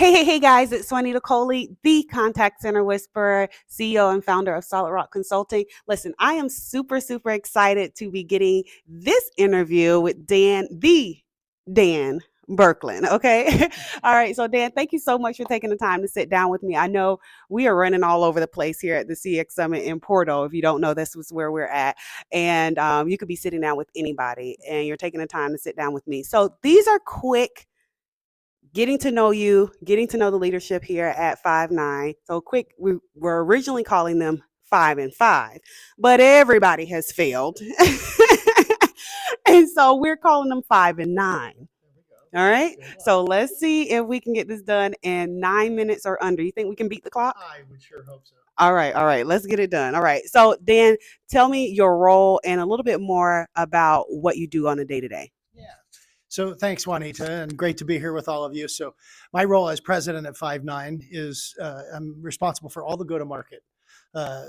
Hey guys, it's Juanita Coley, the Contact Center Whisperer, CEO and founder of Solid Rock Consulting. Listen, I am super excited to be getting this interview with Dan Burkland. Okay. All right. So, Dan, thank you so much for taking the time to sit down with me. I know we are running all over the place here at the CX Summit in Porto. If you don't know, this was where we're at. And you could be sitting down with anybody, and you're taking the time to sit down with me. So, these are quick getting to know you, getting to know the leadership here at 5 9. So quick, we were originally calling them 5 and 5, but everybody has failed. And so we're calling them 5 and 9. All right. So let's see if we can get this done in 9 minutes or under. You think we can beat the clock? I would sure hope so. All right. All right. Let's get it done. All right. So, Dan, tell me your role and a little bit more about what you do on a day to day. Yeah. So thanks, Juanita, and great to be here with all of you. So my role as president at 5 9 is I'm responsible for all the go-to-market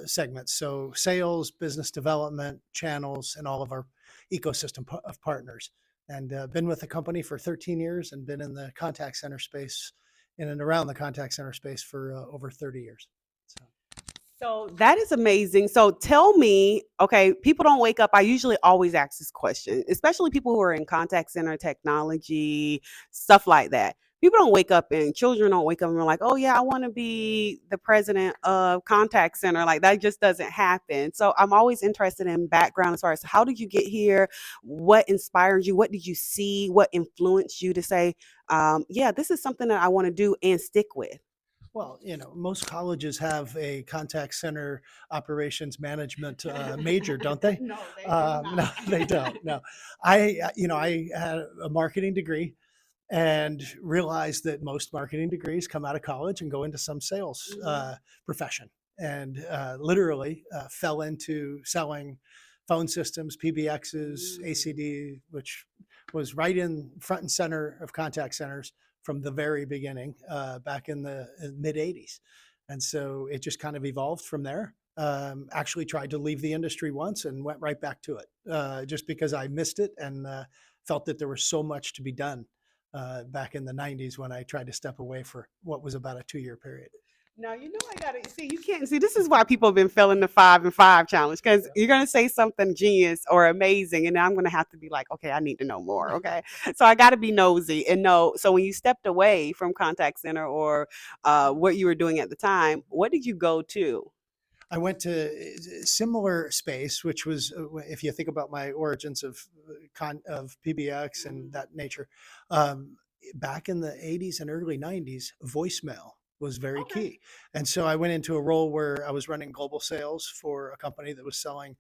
segments. So sales, business development, channels, and all of our ecosystem of partners. And been with the company for 13 years and been in the contact center space in and around the contact center space for over 30 years. So that is amazing. So tell me, okay, people don't wake up. I usually always ask this question, especially people who are in contact center technology, stuff like that. People don't wake up and children don't wake up and are like, oh, yeah, I want to be the president of contact center. Like that just doesn't happen. So I'm always interested in background as far as how did you get here? What inspired you? What did you see? What influenced you to say, yeah, this is something that I want to do and stick with? Well, most colleges have a contact center operations management major, don't they? No, they do No, not. they don't. No, I had a marketing degree and realized that most marketing degrees come out of college and go into some sales profession, and literally fell into selling phone systems, PBXs, ACD, which was right in front and center of contact centers from the very beginning back in the mid 80s. And so it just kind of evolved from there. Actually tried to leave the industry once and went right back to it just because I missed it and felt that there was so much to be done back in the 90s when I tried to step away for what was about a 2 year period. Now you know I gotta see. You can't see. This is why people have been failing the 5 and 5 challenge because you're gonna say something genius or amazing, and I'm gonna have to be like, okay, I need to know more. Okay, so I got to be nosy and know. So when you stepped away from contact center or what you were doing at the time, what did you go to? I went to a similar space, which was, if you think about my origins of PBX and that nature, back in the 80s and early 90s, voicemail was very Okay. key. And so I went into a role where I was running global sales for a company that was selling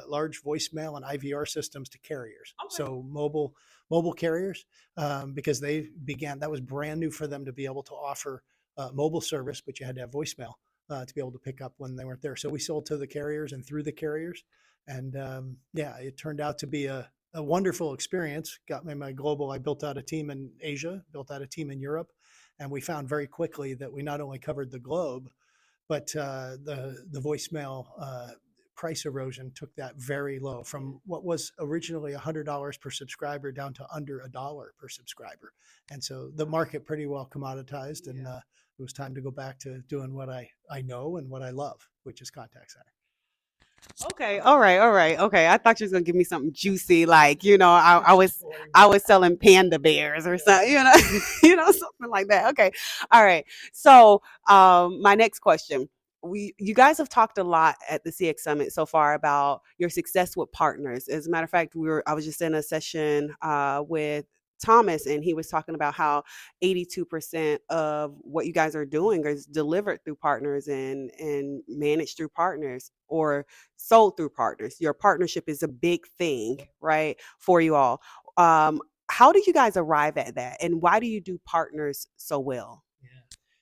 large voicemail and IVR systems to carriers. Okay. So mobile carriers, because that was brand new for them to be able to offer mobile service, but you had to have voicemail to be able to pick up when they weren't there. So we sold to the carriers and through the carriers. And yeah, it turned out to be a wonderful experience. Got me my global. I built out a team in Asia, built out a team in Europe, and we found very quickly that we not only covered the globe, but the voicemail price erosion took that very low from what was originally $100 per subscriber down to under $1 per subscriber. And so the market pretty well commoditized, and it was time to go back to doing what I know and what I love, which is contact center. Okay, all right, all right, okay. I thought you was gonna give me something juicy, like I was selling panda bears or something, something like that. Okay, all right. So, my next question: you guys have talked a lot at the CX Summit so far about your success with partners. As a matter of fact, I was just in a session with Thomas, and he was talking about how 82% of what you guys are doing is delivered through partners and managed through partners or sold through partners. Your partnership is a big thing, right, for you all. How did you guys arrive at that, and why do you do partners so well? Yeah.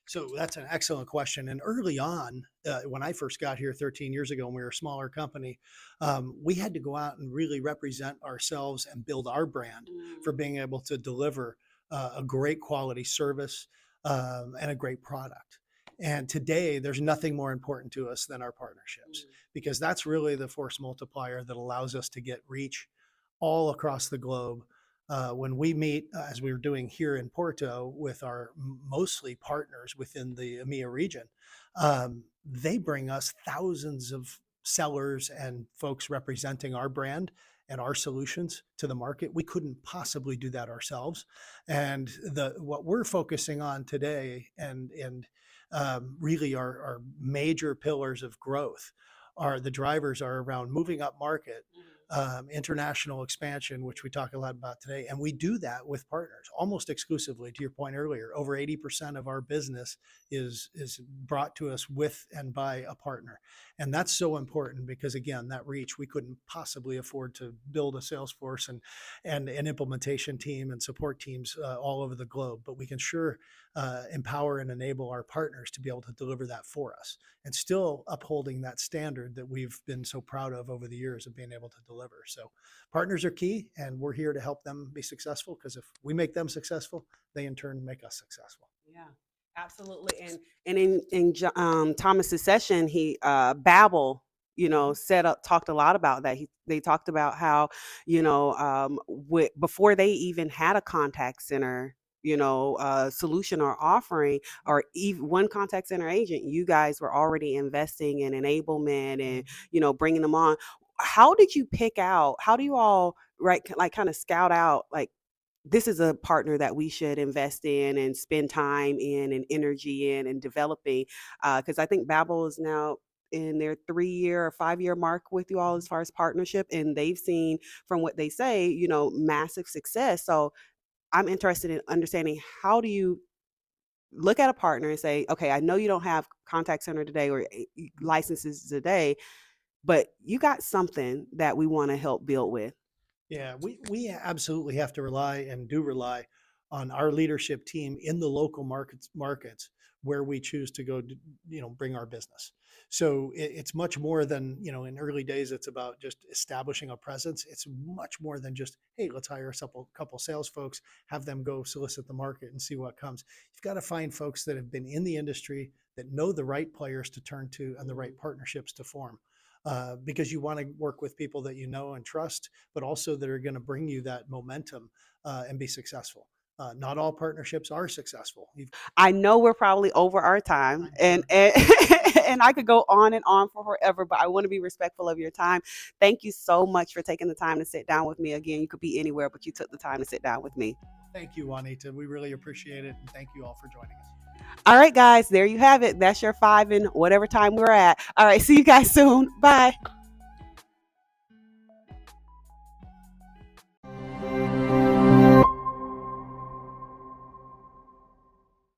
So that's an excellent question. And early on, when I first got here 13 years ago, and we were a smaller company, we had to go out and really represent ourselves and build our brand for being able to deliver a great quality service and a great product. And today, there's nothing more important to us than our partnerships, because that's really the force multiplier that allows us to get reach all across the globe When we meet, as we were doing here in Porto with our mostly partners within the EMEA region, they bring us thousands of sellers and folks representing our brand and our solutions to the market. We couldn't possibly do that ourselves. And what we're focusing on today, really our major pillars of growth, are the drivers are around moving up market, international expansion, which we talk a lot about today. And we do that with partners almost exclusively. To your point earlier, over 80% of our business is brought to us with and by a partner. And that's so important because, again, that reach, we couldn't possibly afford to build a sales force and an implementation team and support teams all over the globe. But we can sure empower and enable our partners to be able to deliver that for us, and still upholding that standard that we've been so proud of over the years of being able to deliver. So partners are key, and we're here to help them be successful, because if we make them successful, they in turn make us successful. Yeah, absolutely. And in Thomas's session, he Babel, set up talked a lot about that. They talked about how, before they even had a contact center, solution or offering, or even one contact center agent, you guys were already investing in enablement and bringing them on. How did you pick out? How do you all, right, like, kind of scout out, like, this is a partner that we should invest in and spend time in and energy in and developing? Because I think Babbel is now in their 3-year or 5-year mark with you all as far as partnership, and they've seen, from what they say, massive success. So I'm interested in understanding, how do you look at a partner and say, okay, I know you don't have contact center today or licenses today, but you got something that we want to help build with. Yeah, we absolutely have to rely and do rely on our leadership team in the local markets where we choose to go, bring our business. So it's much more than, in early days, it's about just establishing a presence. It's much more than just, hey, let's hire a couple sales folks, have them go solicit the market and see what comes. You've got to find folks that have been in the industry, that know the right players to turn to and the right partnerships to form. Because you want to work with people that you know and trust, but also that are going to bring you that momentum and be successful. Not all partnerships are successful. I know we're probably over our time, and and I could go on and on for forever, but I want to be respectful of your time. Thank you so much for taking the time to sit down with me. Again, you could be anywhere, but you took the time to sit down with me. Thank you, Juanita. We really appreciate it. And thank you all for joining us. All right, guys, there you have it. That's your 5 in whatever time we're at. All right, see you guys soon. Bye.